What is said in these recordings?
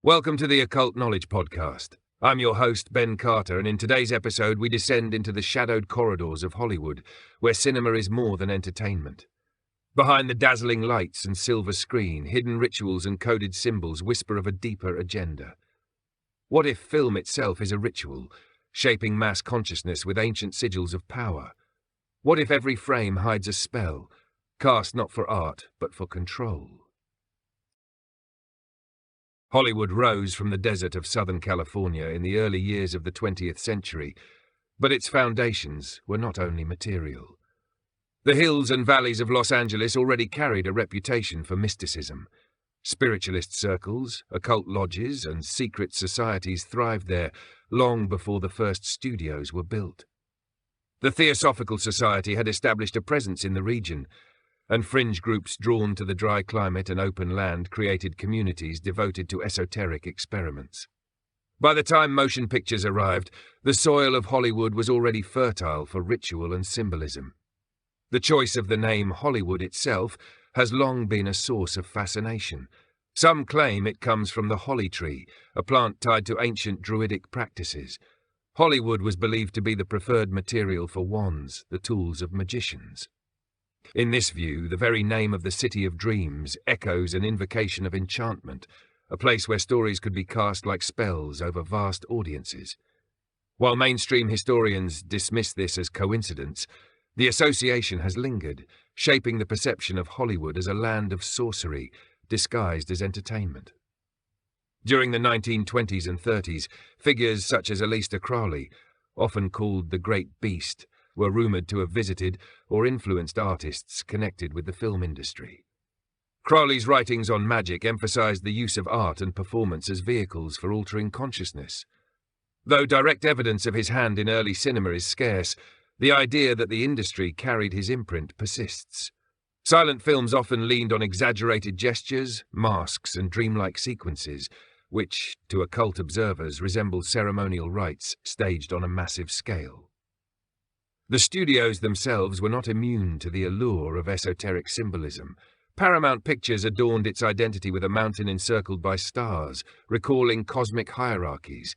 Welcome to the Occult Knowledge Podcast. I'm your host, Ben Carter, and in today's episode we descend into the shadowed corridors of Hollywood, where cinema is more than entertainment. Behind the dazzling lights and silver screen, hidden rituals and coded symbols whisper of a deeper agenda. What if film itself is a ritual, shaping mass consciousness with ancient sigils of power? What if every frame hides a spell, cast not for art, but for control? Hollywood rose from the desert of Southern California in the early years of the 20th century, but its foundations were not only material. The hills and valleys of Los Angeles already carried a reputation for mysticism. Spiritualist circles, occult lodges, and secret societies thrived there long before the first studios were built. The Theosophical Society had established a presence in the region, and fringe groups drawn to the dry climate and open land created communities devoted to esoteric experiments. By the time motion pictures arrived, the soil of Hollywood was already fertile for ritual and symbolism. The choice of the name Hollywood itself has long been a source of fascination. Some claim it comes from the holly tree, a plant tied to ancient druidic practices. Hollywood was believed to be the preferred material for wands, the tools of magicians. In this view, the very name of the City of Dreams echoes an invocation of enchantment, a place where stories could be cast like spells over vast audiences. While mainstream historians dismiss this as coincidence, the association has lingered, shaping the perception of Hollywood as a land of sorcery disguised as entertainment. During the 1920s and 30s, figures such as Aleister Crowley, often called the Great Beast, were rumoured to have visited or influenced artists connected with the film industry. Crowley's writings on magic emphasized the use of art and performance as vehicles for altering consciousness. Though direct evidence of his hand in early cinema is scarce, the idea that the industry carried his imprint persists. Silent films often leaned on exaggerated gestures, masks, and dreamlike sequences, which, to occult observers, resemble ceremonial rites staged on a massive scale. The studios themselves were not immune to the allure of esoteric symbolism. Paramount Pictures adorned its identity with a mountain encircled by stars, recalling cosmic hierarchies.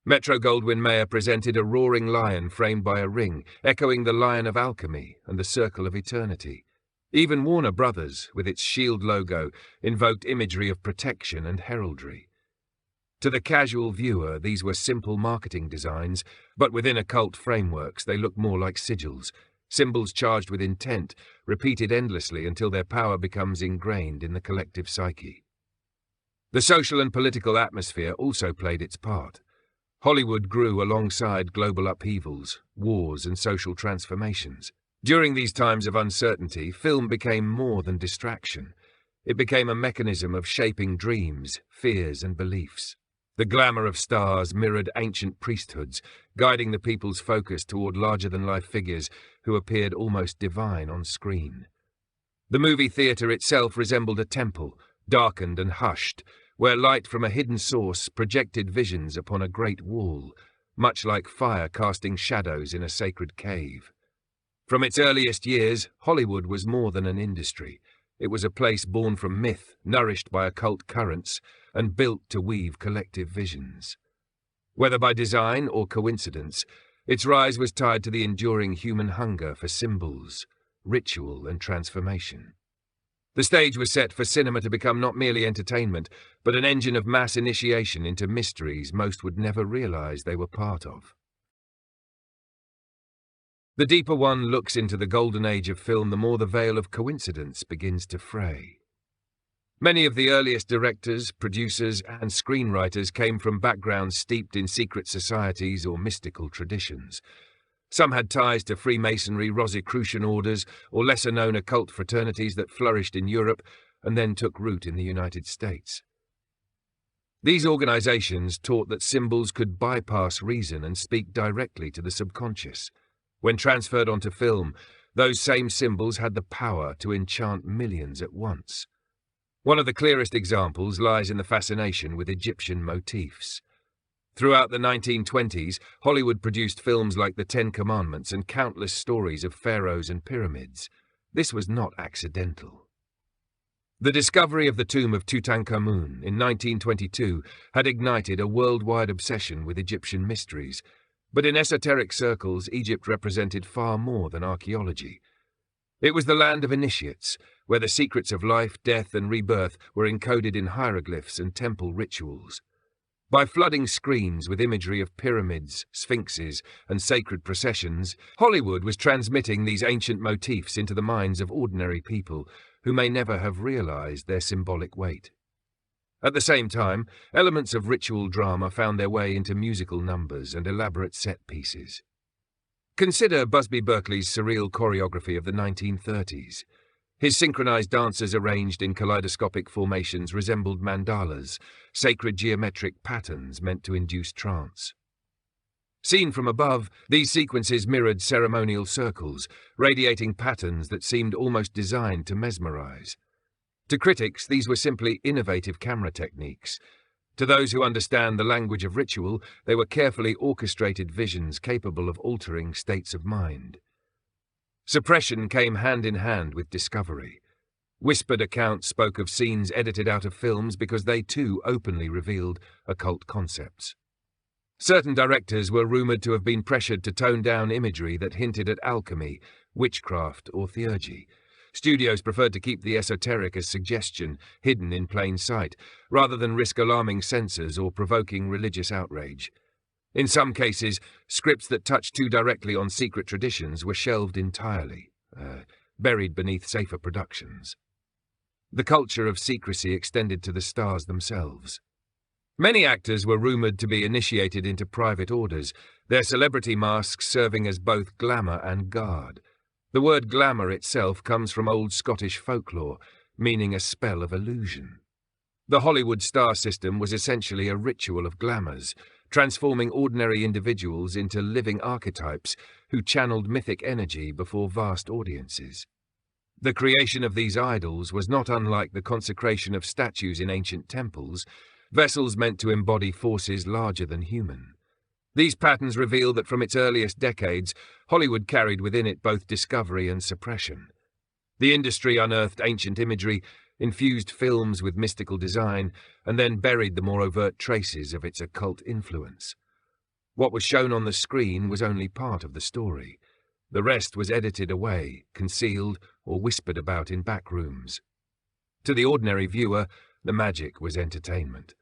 Metro-Goldwyn-Mayer presented a roaring lion framed by a ring, echoing the Lion of Alchemy and the Circle of Eternity. Even Warner Brothers, with its shield logo, invoked imagery of protection and heraldry. To the casual viewer, these were simple marketing designs, but within occult frameworks they look more like sigils, symbols charged with intent, repeated endlessly until their power becomes ingrained in the collective psyche. The social and political atmosphere also played its part. Hollywood grew alongside global upheavals, wars, and social transformations. During these times of uncertainty, film became more than distraction. It became a mechanism of shaping dreams, fears, and beliefs. The glamour of stars mirrored ancient priesthoods, guiding the people's focus toward larger-than-life figures who appeared almost divine on screen. The movie theatre itself resembled a temple, darkened and hushed, where light from a hidden source projected visions upon a great wall, much like fire casting shadows in a sacred cave. From its earliest years, Hollywood was more than an industry. It was a place born from myth, nourished by occult currents, and built to weave collective visions. Whether by design or coincidence, its rise was tied to the enduring human hunger for symbols, ritual, and transformation. The stage was set for cinema to become not merely entertainment, but an engine of mass initiation into mysteries most would never realize they were part of. The deeper one looks into the golden age of film, the more the veil of coincidence begins to fray. Many of the earliest directors, producers, and screenwriters came from backgrounds steeped in secret societies or mystical traditions. Some had ties to Freemasonry, Rosicrucian orders, or lesser-known occult fraternities that flourished in Europe and then took root in the United States. These organizations taught that symbols could bypass reason and speak directly to the subconscious. When transferred onto film, those same symbols had the power to enchant millions at once. One of the clearest examples lies in the fascination with Egyptian motifs. Throughout the 1920s, Hollywood produced films like The Ten Commandments and countless stories of pharaohs and pyramids. This was not accidental. The discovery of the tomb of Tutankhamun in 1922 had ignited a worldwide obsession with Egyptian mysteries, but in esoteric circles, Egypt represented far more than archaeology. It was the land of initiates, where the secrets of life, death, and rebirth were encoded in hieroglyphs and temple rituals. By flooding screens with imagery of pyramids, sphinxes, and sacred processions, Hollywood was transmitting these ancient motifs into the minds of ordinary people who may never have realized their symbolic weight. At the same time, elements of ritual drama found their way into musical numbers and elaborate set pieces. Consider Busby Berkeley's surreal choreography of the 1930s. His synchronized dances arranged in kaleidoscopic formations resembled mandalas, sacred geometric patterns meant to induce trance. Seen from above, these sequences mirrored ceremonial circles, radiating patterns that seemed almost designed to mesmerize. To critics, these were simply innovative camera techniques. To those who understand the language of ritual, they were carefully orchestrated visions capable of altering states of mind. Suppression came hand in hand with discovery. Whispered accounts spoke of scenes edited out of films because they too openly revealed occult concepts. Certain directors were rumoured to have been pressured to tone down imagery that hinted at alchemy, witchcraft, or theurgy. Studios preferred to keep the esoteric as suggestion, hidden in plain sight, rather than risk alarming censors or provoking religious outrage. In some cases, scripts that touched too directly on secret traditions were shelved entirely, buried beneath safer productions. The culture of secrecy extended to the stars themselves. Many actors were rumoured to be initiated into private orders, their celebrity masks serving as both glamour and guard. The word glamour itself comes from old Scottish folklore, meaning a spell of illusion. The Hollywood star system was essentially a ritual of glamours, transforming ordinary individuals into living archetypes who channeled mythic energy before vast audiences. The creation of these idols was not unlike the consecration of statues in ancient temples, vessels meant to embody forces larger than human. These patterns reveal that from its earliest decades, Hollywood carried within it both discovery and suppression. The industry unearthed ancient imagery, infused films with mystical design, and then buried the more overt traces of its occult influence. What was shown on the screen was only part of the story. The rest was edited away, concealed, or whispered about in back rooms. To the ordinary viewer, the magic was entertainment.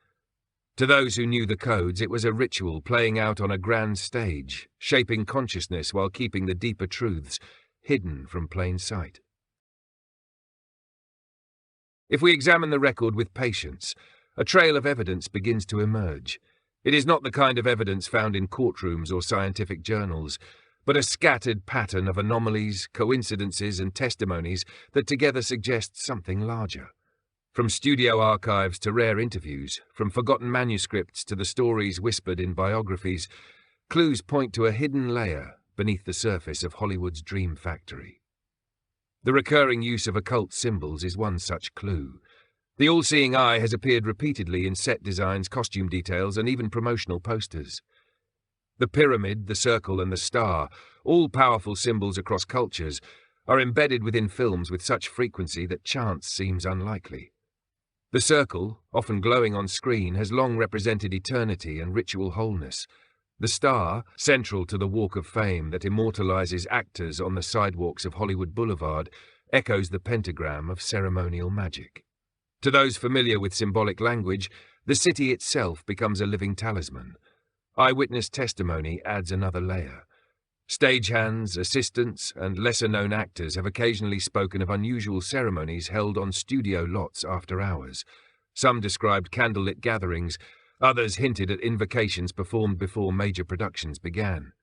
To those who knew the codes, it was a ritual playing out on a grand stage, shaping consciousness while keeping the deeper truths hidden from plain sight. If we examine the record with patience, a trail of evidence begins to emerge. It is not the kind of evidence found in courtrooms or scientific journals, but a scattered pattern of anomalies, coincidences, and testimonies that together suggest something larger. From studio archives to rare interviews, from forgotten manuscripts to the stories whispered in biographies, clues point to a hidden layer beneath the surface of Hollywood's dream factory. The recurring use of occult symbols is one such clue. The all-seeing eye has appeared repeatedly in set designs, costume details, and even promotional posters. The pyramid, the circle, and the star, all powerful symbols across cultures, are embedded within films with such frequency that chance seems unlikely. The circle, often glowing on screen, has long represented eternity and ritual wholeness. The star, central to the Walk of Fame that immortalizes actors on the sidewalks of Hollywood Boulevard, echoes the pentagram of ceremonial magic. To those familiar with symbolic language, the city itself becomes a living talisman. Eyewitness testimony adds another layer. Stagehands, assistants, and lesser-known actors have occasionally spoken of unusual ceremonies held on studio lots after hours. Some described candlelit gatherings, others hinted at invocations performed before major productions began.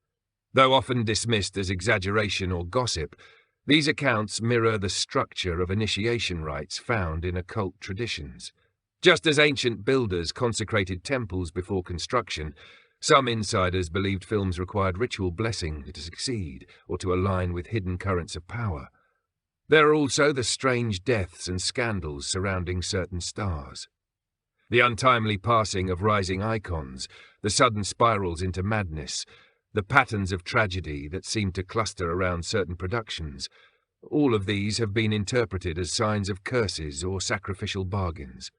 Though often dismissed as exaggeration or gossip, these accounts mirror the structure of initiation rites found in occult traditions. Just as ancient builders consecrated temples before construction, some insiders believed films required ritual blessing to succeed or to align with hidden currents of power. There are also the strange deaths and scandals surrounding certain stars. The untimely passing of rising icons, the sudden spirals into madness, the patterns of tragedy that seem to cluster around certain productions. All of these have been interpreted as signs of curses or sacrificial bargains.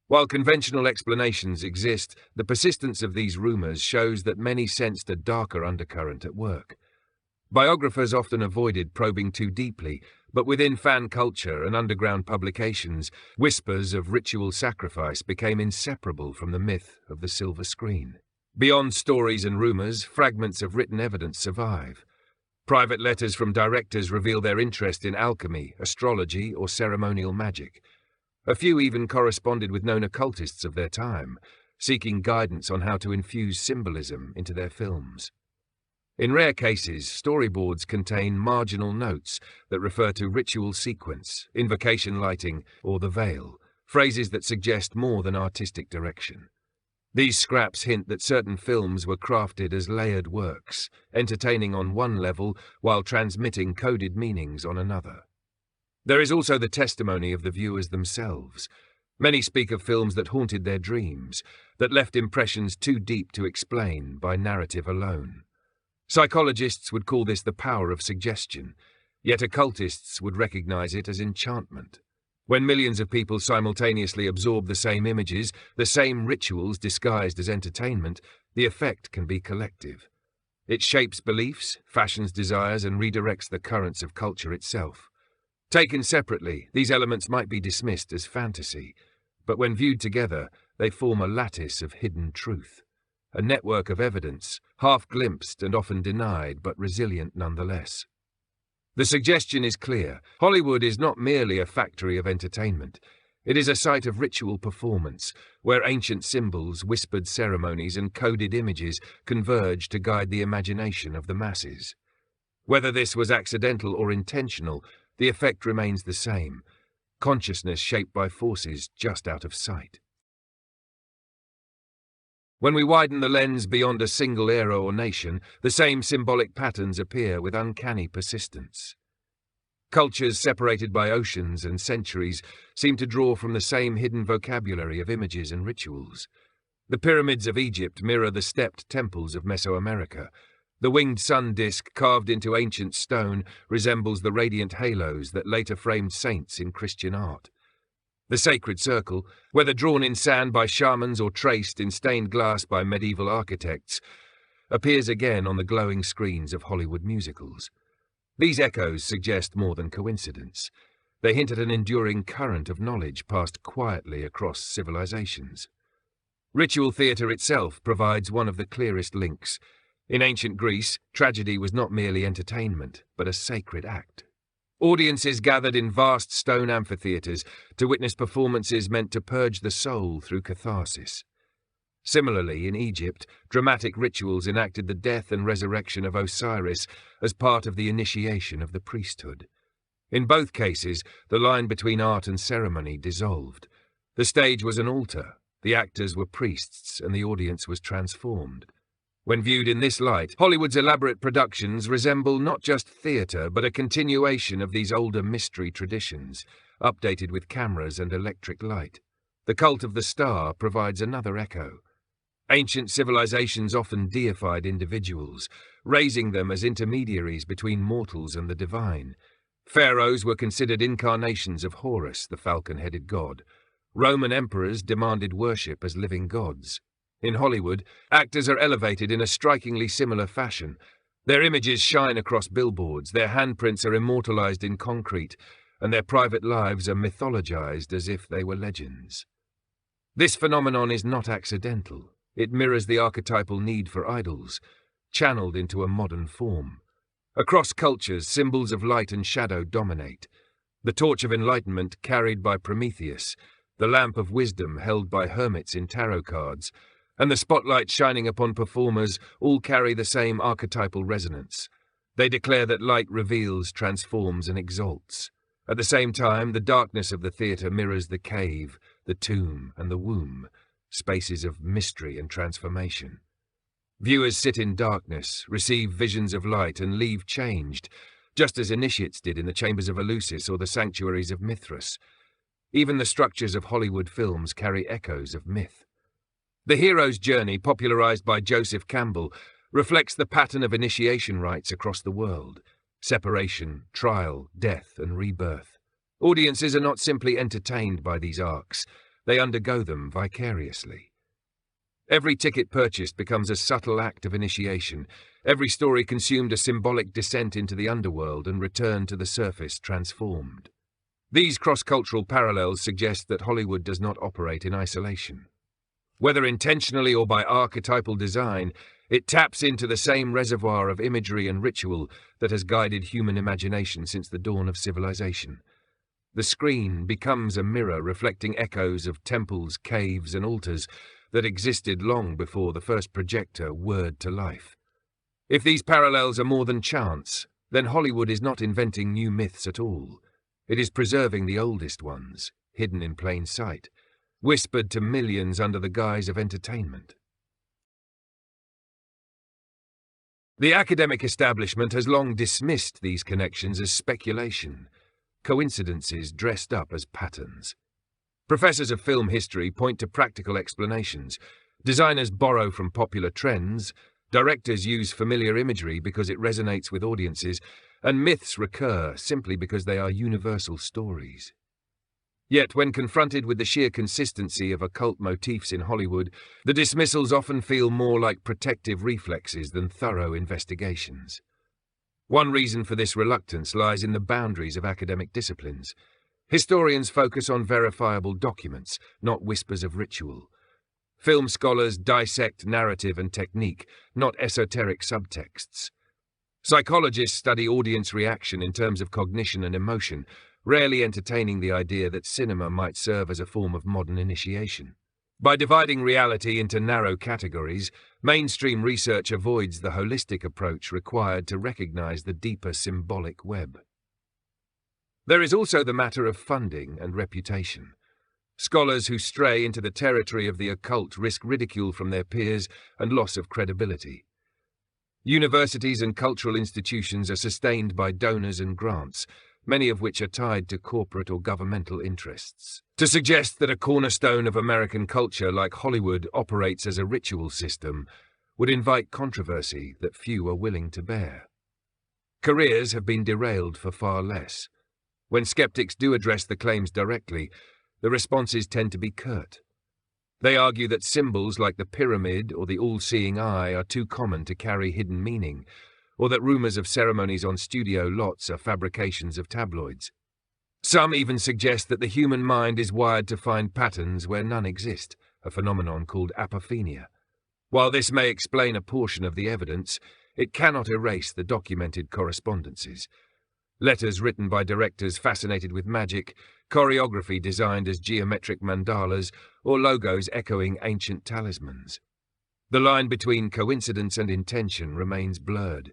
While conventional explanations exist, the persistence of these rumors shows that many sensed a darker undercurrent at work. Biographers often avoided probing too deeply, but within fan culture and underground publications, whispers of ritual sacrifice became inseparable from the myth of the silver screen. Beyond stories and rumors, fragments of written evidence survive. Private letters from directors reveal their interest in alchemy, astrology, or ceremonial magic. A few even corresponded with known occultists of their time, seeking guidance on how to infuse symbolism into their films. In rare cases, storyboards contain marginal notes that refer to ritual sequence, invocation lighting, or the veil, phrases that suggest more than artistic direction. These scraps hint that certain films were crafted as layered works, entertaining on one level while transmitting coded meanings on another. There is also the testimony of the viewers themselves. Many speak of films that haunted their dreams, that left impressions too deep to explain by narrative alone. Psychologists would call this the power of suggestion, yet occultists would recognize it as enchantment. When millions of people simultaneously absorb the same images, the same rituals disguised as entertainment, the effect can be collective. It shapes beliefs, fashions desires, and redirects the currents of culture itself. Taken separately, these elements might be dismissed as fantasy, but when viewed together, they form a lattice of hidden truth, a network of evidence, half-glimpsed and often denied, but resilient nonetheless. The suggestion is clear. Hollywood is not merely a factory of entertainment. It is a site of ritual performance, where ancient symbols, whispered ceremonies, and coded images converge to guide the imagination of the masses. Whether this was accidental or intentional, the effect remains the same: consciousness shaped by forces just out of sight. When we widen the lens beyond a single era or nation, the same symbolic patterns appear with uncanny persistence. Cultures separated by oceans and centuries seem to draw from the same hidden vocabulary of images and rituals. The pyramids of Egypt mirror the stepped temples of Mesoamerica. The winged sun disk carved into ancient stone resembles the radiant halos that later framed saints in Christian art. The sacred circle, whether drawn in sand by shamans or traced in stained glass by medieval architects, appears again on the glowing screens of Hollywood musicals. These echoes suggest more than coincidence. They hint at an enduring current of knowledge passed quietly across civilizations. Ritual theatre itself provides one of the clearest links. In ancient Greece, tragedy was not merely entertainment, but a sacred act. Audiences gathered in vast stone amphitheatres to witness performances meant to purge the soul through catharsis. Similarly, in Egypt, dramatic rituals enacted the death and resurrection of Osiris as part of the initiation of the priesthood. In both cases, the line between art and ceremony dissolved. The stage was an altar, the actors were priests, and the audience was transformed. When viewed in this light, Hollywood's elaborate productions resemble not just theatre, but a continuation of these older mystery traditions, updated with cameras and electric light. The cult of the star provides another echo. Ancient civilizations often deified individuals, raising them as intermediaries between mortals and the divine. Pharaohs were considered incarnations of Horus, the falcon-headed god. Roman emperors demanded worship as living gods. In Hollywood, actors are elevated in a strikingly similar fashion. Their images shine across billboards, their handprints are immortalized in concrete, and their private lives are mythologized as if they were legends. This phenomenon is not accidental. It mirrors the archetypal need for idols, channeled into a modern form. Across cultures, symbols of light and shadow dominate. The torch of enlightenment carried by Prometheus, the lamp of wisdom held by hermits in tarot cards, and the spotlight shining upon performers all carry the same archetypal resonance. They declare that light reveals, transforms, and exalts. At the same time, the darkness of the theatre mirrors the cave, the tomb, and the womb, spaces of mystery and transformation. Viewers sit in darkness, receive visions of light, and leave changed, just as initiates did in the chambers of Eleusis or the sanctuaries of Mithras. Even the structures of Hollywood films carry echoes of myth. The hero's journey, popularized by Joseph Campbell, reflects the pattern of initiation rites across the world. separation, trial, death, and rebirth. Audiences are not simply entertained by these arcs, they undergo them vicariously. Every ticket purchased becomes a subtle act of initiation, every story consumed a symbolic descent into the underworld and return to the surface transformed. These cross-cultural parallels suggest that Hollywood does not operate in isolation. Whether intentionally or by archetypal design, it taps into the same reservoir of imagery and ritual that has guided human imagination since the dawn of civilization. The screen becomes a mirror reflecting echoes of temples, caves, and altars that existed long before the first projector whirred to life. If these parallels are more than chance, then Hollywood is not inventing new myths at all. It is preserving the oldest ones, hidden in plain sight, whispered to millions under the guise of entertainment. The academic establishment has long dismissed these connections as speculation, coincidences dressed up as patterns. Professors of film history point to practical explanations. Designers borrow from popular trends, directors use familiar imagery because it resonates with audiences, and myths recur simply because they are universal stories. Yet, when confronted with the sheer consistency of occult motifs in Hollywood, the dismissals often feel more like protective reflexes than thorough investigations. One reason for this reluctance lies in the boundaries of academic disciplines. Historians focus on verifiable documents, not whispers of ritual. Film scholars dissect narrative and technique, not esoteric subtexts. Psychologists study audience reaction in terms of cognition and emotion, rarely entertaining the idea that cinema might serve as a form of modern initiation. By dividing reality into narrow categories, mainstream research avoids the holistic approach required to recognize the deeper symbolic web. There is also the matter of funding and reputation. Scholars who stray into the territory of the occult risk ridicule from their peers and loss of credibility. Universities and cultural institutions are sustained by donors and grants, many of which are tied to corporate or governmental interests. To suggest that a cornerstone of American culture like Hollywood operates as a ritual system would invite controversy that few are willing to bear. Careers have been derailed for far less. When skeptics do address the claims directly, the responses tend to be curt. They argue that symbols like the pyramid or the all-seeing eye are too common to carry hidden meaning, or that rumors of ceremonies on studio lots are fabrications of tabloids. Some even suggest that the human mind is wired to find patterns where none exist, a phenomenon called apophenia. While this may explain a portion of the evidence, it cannot erase the documented correspondences. Letters written by directors fascinated with magic, choreography designed as geometric mandalas, or logos echoing ancient talismans. The line between coincidence and intention remains blurred,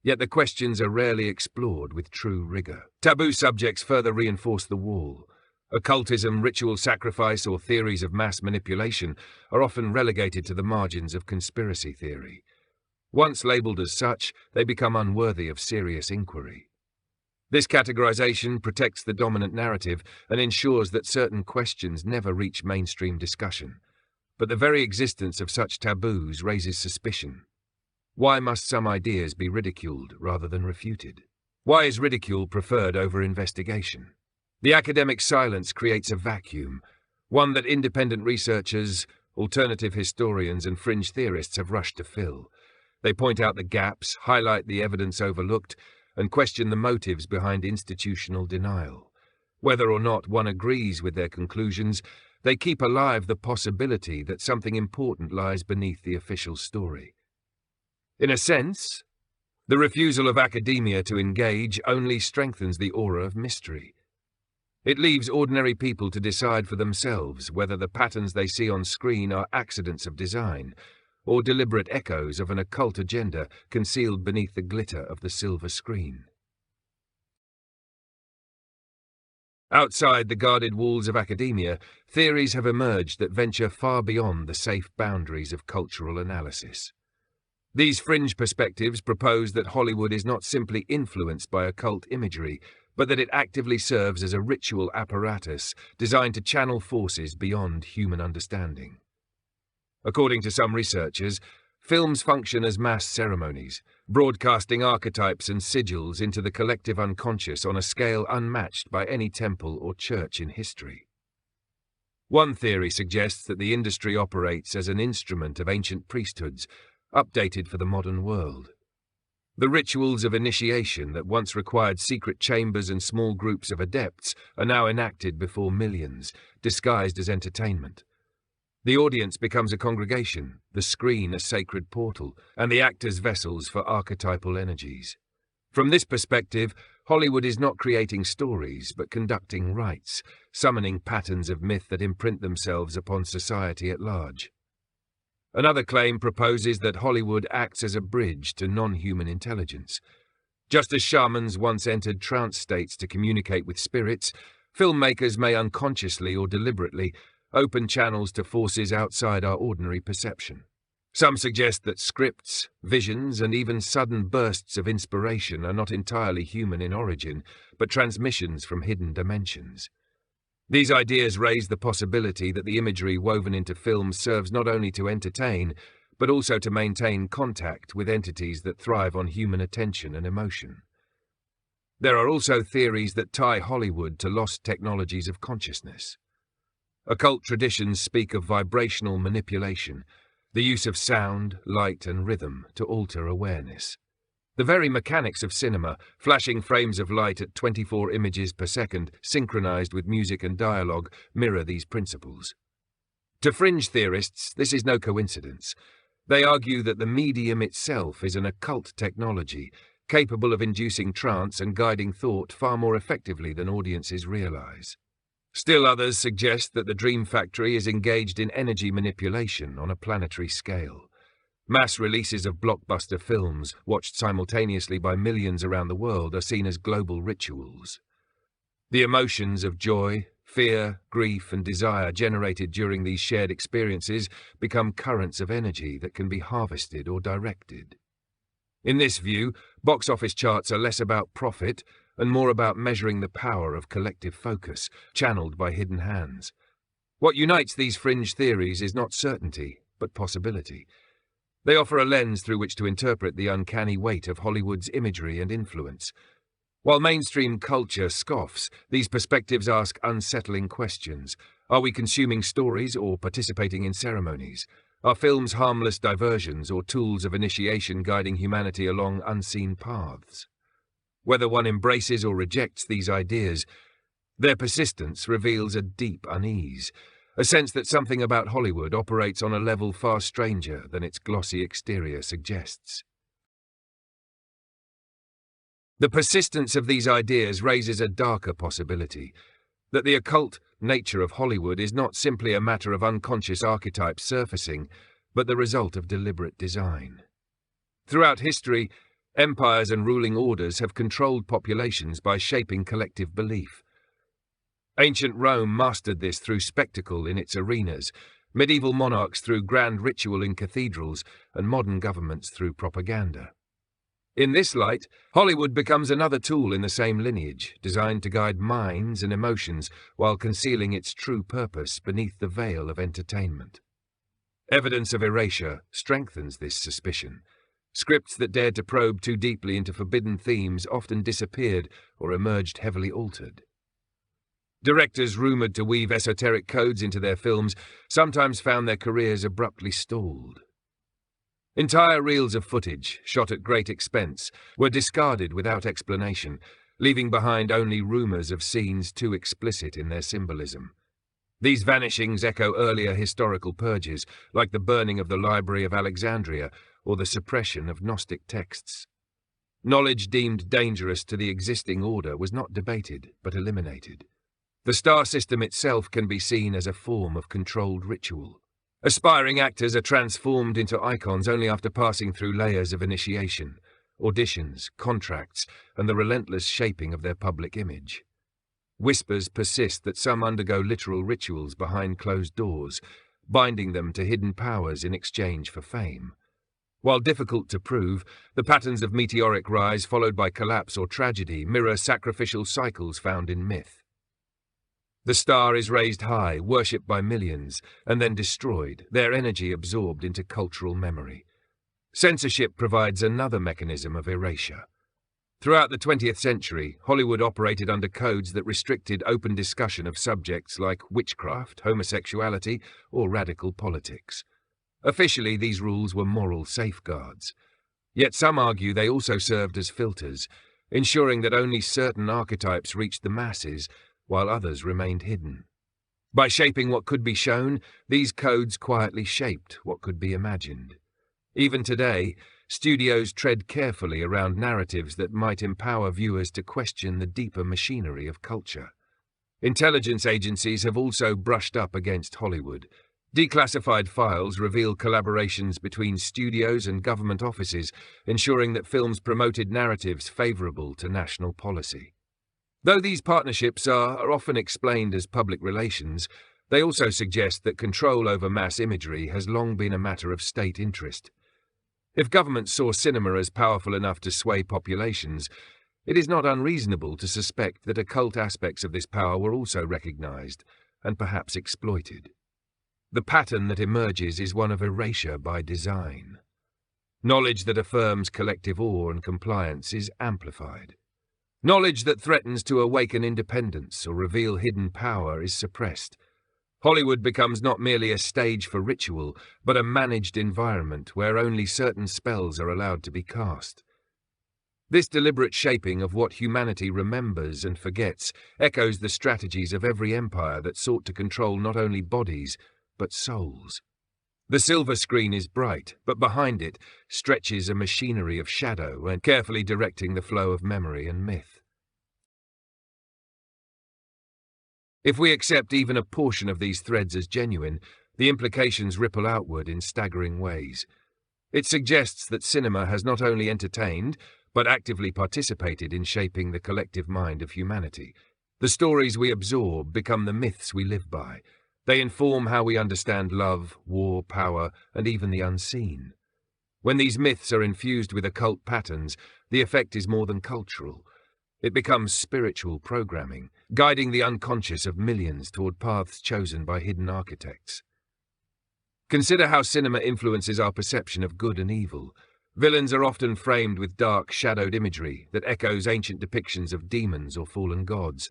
yet the questions are rarely explored with true rigor. Taboo subjects further reinforce the wall. Occultism, ritual sacrifice, or theories of mass manipulation are often relegated to the margins of conspiracy theory. Once labeled as such, they become unworthy of serious inquiry. This categorization protects the dominant narrative and ensures that certain questions never reach mainstream discussion. But the very existence of such taboos raises suspicion. Why must some ideas be ridiculed rather than refuted? Why is ridicule preferred over investigation? The academic silence creates a vacuum, one that independent researchers, alternative historians, and fringe theorists have rushed to fill. They point out the gaps, highlight the evidence overlooked, and question the motives behind institutional denial. Whether or not one agrees with their conclusions, they keep alive the possibility that something important lies beneath the official story. In a sense, the refusal of academia to engage only strengthens the aura of mystery. It leaves ordinary people to decide for themselves whether the patterns they see on screen are accidents of design, or deliberate echoes of an occult agenda concealed beneath the glitter of the silver screen. Outside the guarded walls of academia, theories have emerged that venture far beyond the safe boundaries of cultural analysis. These fringe perspectives propose that Hollywood is not simply influenced by occult imagery, but that it actively serves as a ritual apparatus designed to channel forces beyond human understanding. According to some researchers, films function as mass ceremonies, broadcasting archetypes and sigils into the collective unconscious on a scale unmatched by any temple or church in history. One theory suggests that the industry operates as an instrument of ancient priesthoods, updated for the modern world. The rituals of initiation that once required secret chambers and small groups of adepts are now enacted before millions, disguised as entertainment. The audience becomes a congregation, the screen a sacred portal, and the actors vessels for archetypal energies. From this perspective, Hollywood is not creating stories, but conducting rites, summoning patterns of myth that imprint themselves upon society at large. Another claim proposes that Hollywood acts as a bridge to non-human intelligence. Just as shamans once entered trance states to communicate with spirits, filmmakers may unconsciously or deliberately open channels to forces outside our ordinary perception. Some suggest that scripts, visions, and even sudden bursts of inspiration are not entirely human in origin, but transmissions from hidden dimensions. These ideas raise the possibility that the imagery woven into films serves not only to entertain, but also to maintain contact with entities that thrive on human attention and emotion. There are also theories that tie Hollywood to lost technologies of consciousness. Occult traditions speak of vibrational manipulation, the use of sound, light, and rhythm to alter awareness. The very mechanics of cinema, flashing frames of light at 24 images per second, synchronized with music and dialogue, mirror these principles. To fringe theorists, this is no coincidence. They argue that the medium itself is an occult technology, capable of inducing trance and guiding thought far more effectively than audiences realize. Still others suggest that the Dream Factory is engaged in energy manipulation on a planetary scale. Mass releases of blockbuster films, watched simultaneously by millions around the world, are seen as global rituals. The emotions of joy, fear, grief, and desire generated during these shared experiences become currents of energy that can be harvested or directed. In this view, box office charts are less about profit and more about measuring the power of collective focus, channeled by hidden hands. What unites these fringe theories is not certainty, but possibility. They offer a lens through which to interpret the uncanny weight of Hollywood's imagery and influence. While mainstream culture scoffs, these perspectives ask unsettling questions. Are we consuming stories or participating in ceremonies? Are films harmless diversions or tools of initiation guiding humanity along unseen paths? Whether one embraces or rejects these ideas, their persistence reveals a deep unease, a sense that something about Hollywood operates on a level far stranger than its glossy exterior suggests. The persistence of these ideas raises a darker possibility, that the occult nature of Hollywood is not simply a matter of unconscious archetypes surfacing, but the result of deliberate design. Throughout history, empires and ruling orders have controlled populations by shaping collective belief. Ancient Rome mastered this through spectacle in its arenas, medieval monarchs through grand ritual in cathedrals, and modern governments through propaganda. In this light, Hollywood becomes another tool in the same lineage, designed to guide minds and emotions while concealing its true purpose beneath the veil of entertainment. Evidence of erasure strengthens this suspicion. Scripts that dared to probe too deeply into forbidden themes often disappeared or emerged heavily altered. Directors rumoured to weave esoteric codes into their films sometimes found their careers abruptly stalled. Entire reels of footage, shot at great expense, were discarded without explanation, leaving behind only rumours of scenes too explicit in their symbolism. These vanishings echo earlier historical purges, like the burning of the Library of Alexandria or the suppression of Gnostic texts. Knowledge deemed dangerous to the existing order was not debated, but eliminated. The star system itself can be seen as a form of controlled ritual. Aspiring actors are transformed into icons only after passing through layers of initiation, auditions, contracts, and the relentless shaping of their public image. Whispers persist that some undergo literal rituals behind closed doors, binding them to hidden powers in exchange for fame. While difficult to prove, the patterns of meteoric rise followed by collapse or tragedy mirror sacrificial cycles found in myth. The star is raised high, worshipped by millions, and then destroyed, their energy absorbed into cultural memory. Censorship provides another mechanism of erasure. Throughout the 20th century, Hollywood operated under codes that restricted open discussion of subjects like witchcraft, homosexuality, or radical politics. Officially, these rules were moral safeguards. Yet some argue they also served as filters, ensuring that only certain archetypes reached the masses, while others remained hidden. By shaping what could be shown, these codes quietly shaped what could be imagined. Even today, studios tread carefully around narratives that might empower viewers to question the deeper machinery of culture. Intelligence agencies have also brushed up against Hollywood. Declassified files reveal collaborations between studios and government offices, ensuring that films promoted narratives favorable to national policy. Though these partnerships are often explained as public relations, they also suggest that control over mass imagery has long been a matter of state interest. If governments saw cinema as powerful enough to sway populations, it is not unreasonable to suspect that occult aspects of this power were also recognized and perhaps exploited. The pattern that emerges is one of erasure by design. Knowledge that affirms collective awe and compliance is amplified. Knowledge that threatens to awaken independence or reveal hidden power is suppressed. Hollywood becomes not merely a stage for ritual, but a managed environment where only certain spells are allowed to be cast. This deliberate shaping of what humanity remembers and forgets echoes the strategies of every empire that sought to control not only bodies, but souls. The silver screen is bright, but behind it stretches a machinery of shadow and carefully directing the flow of memory and myth. If we accept even a portion of these threads as genuine, the implications ripple outward in staggering ways. It suggests that cinema has not only entertained, but actively participated in shaping the collective mind of humanity. The stories we absorb become the myths we live by. They inform how we understand love, war, power, and even the unseen. When these myths are infused with occult patterns, the effect is more than cultural. It becomes spiritual programming, guiding the unconscious of millions toward paths chosen by hidden architects. Consider how cinema influences our perception of good and evil. Villains are often framed with dark, shadowed imagery that echoes ancient depictions of demons or fallen gods.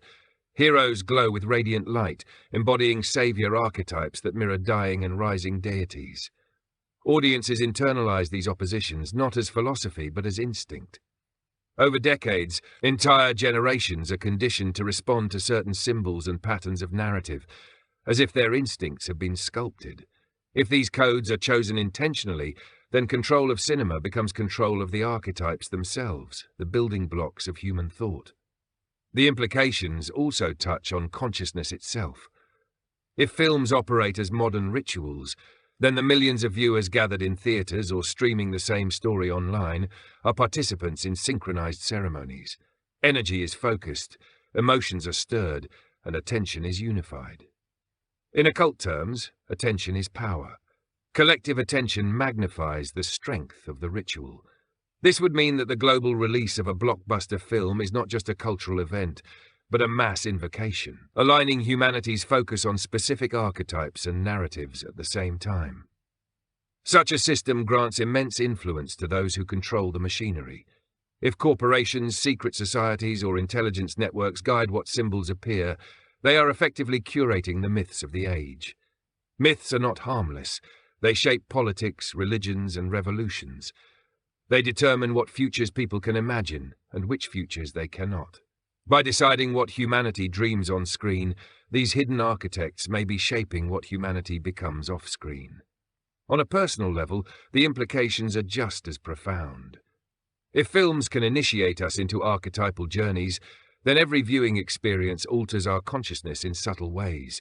Heroes glow with radiant light, embodying savior archetypes that mirror dying and rising deities. Audiences internalize these oppositions not as philosophy but as instinct. Over decades, entire generations are conditioned to respond to certain symbols and patterns of narrative, as if their instincts have been sculpted. If these codes are chosen intentionally, then control of cinema becomes control of the archetypes themselves, the building blocks of human thought. The implications also touch on consciousness itself. If films operate as modern rituals, then the millions of viewers gathered in theaters or streaming the same story online are participants in synchronized ceremonies. Energy is focused, emotions are stirred, and attention is unified. In occult terms, attention is power. Collective attention magnifies the strength of the ritual. This would mean that the global release of a blockbuster film is not just a cultural event, but a mass invocation, aligning humanity's focus on specific archetypes and narratives at the same time. Such a system grants immense influence to those who control the machinery. If corporations, secret societies, or intelligence networks guide what symbols appear, they are effectively curating the myths of the age. Myths are not harmless. They shape politics, religions, and revolutions. They determine what futures people can imagine and which futures they cannot. By deciding what humanity dreams on screen, these hidden architects may be shaping what humanity becomes off-screen. On a personal level, the implications are just as profound. If films can initiate us into archetypal journeys, then every viewing experience alters our consciousness in subtle ways.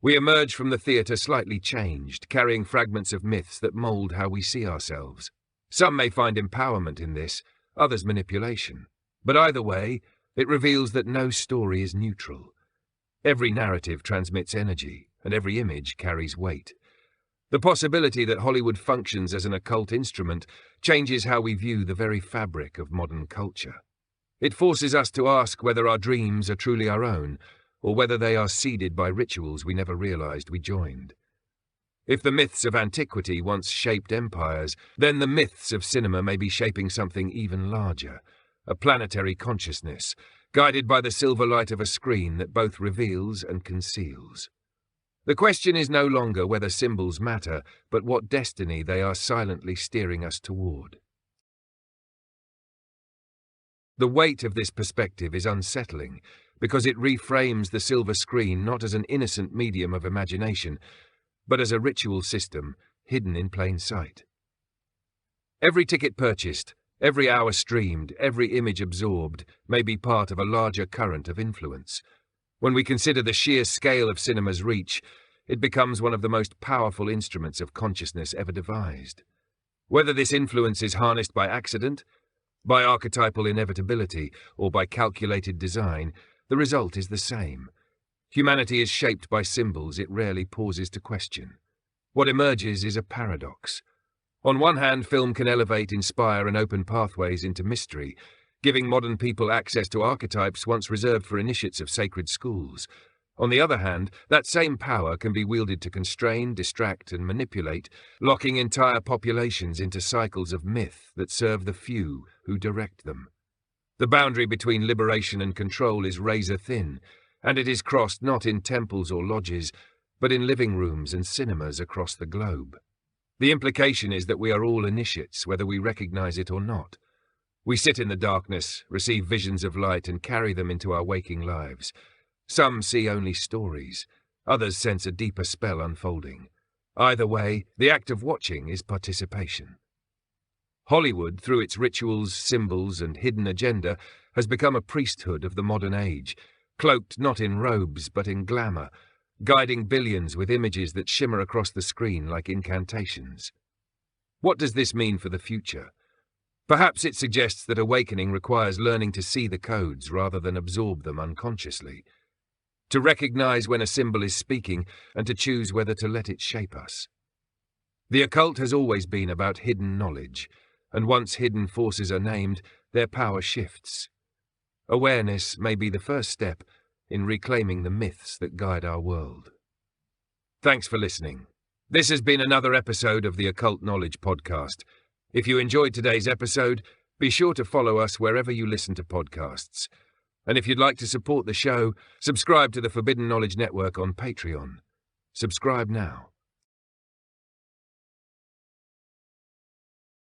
We emerge from the theatre slightly changed, carrying fragments of myths that mould how we see ourselves. Some may find empowerment in this, others manipulation. But either way, it reveals that no story is neutral. Every narrative transmits energy, and every image carries weight. The possibility that Hollywood functions as an occult instrument changes how we view the very fabric of modern culture. It forces us to ask whether our dreams are truly our own, or whether they are seeded by rituals we never realized we joined. If the myths of antiquity once shaped empires, then the myths of cinema may be shaping something even larger, a planetary consciousness, guided by the silver light of a screen that both reveals and conceals. The question is no longer whether symbols matter, but what destiny they are silently steering us toward. The weight of this perspective is unsettling, because it reframes the silver screen not as an innocent medium of imagination, but as a ritual system hidden in plain sight. Every ticket purchased, every hour streamed, every image absorbed may be part of a larger current of influence. When we consider the sheer scale of cinema's reach, it becomes one of the most powerful instruments of consciousness ever devised. Whether this influence is harnessed by accident, by archetypal inevitability, or by calculated design, the result is the same. Humanity is shaped by symbols it rarely pauses to question. What emerges is a paradox. On one hand, film can elevate, inspire, and open pathways into mystery, giving modern people access to archetypes once reserved for initiates of sacred schools. On the other hand, that same power can be wielded to constrain, distract, and manipulate, locking entire populations into cycles of myth that serve the few who direct them. The boundary between liberation and control is razor thin, and it is crossed not in temples or lodges, but in living rooms and cinemas across the globe. The implication is that we are all initiates, whether we recognize it or not. We sit in the darkness, receive visions of light, and carry them into our waking lives. Some see only stories, others sense a deeper spell unfolding. Either way, the act of watching is participation. Hollywood, through its rituals, symbols, and hidden agenda, has become a priesthood of the modern age, cloaked not in robes but in glamour, guiding billions with images that shimmer across the screen like incantations. What does this mean for the future? Perhaps it suggests that awakening requires learning to see the codes rather than absorb them unconsciously, to recognize when a symbol is speaking and to choose whether to let it shape us. The occult has always been about hidden knowledge, and once hidden forces are named, their power shifts. Awareness may be the first step in reclaiming the myths that guide our world. Thanks for listening. This has been another episode of the Occult Knowledge Podcast. If you enjoyed today's episode, be sure to follow us wherever you listen to podcasts. And if you'd like to support the show, subscribe to the Forbidden Knowledge Network on Patreon. Subscribe now.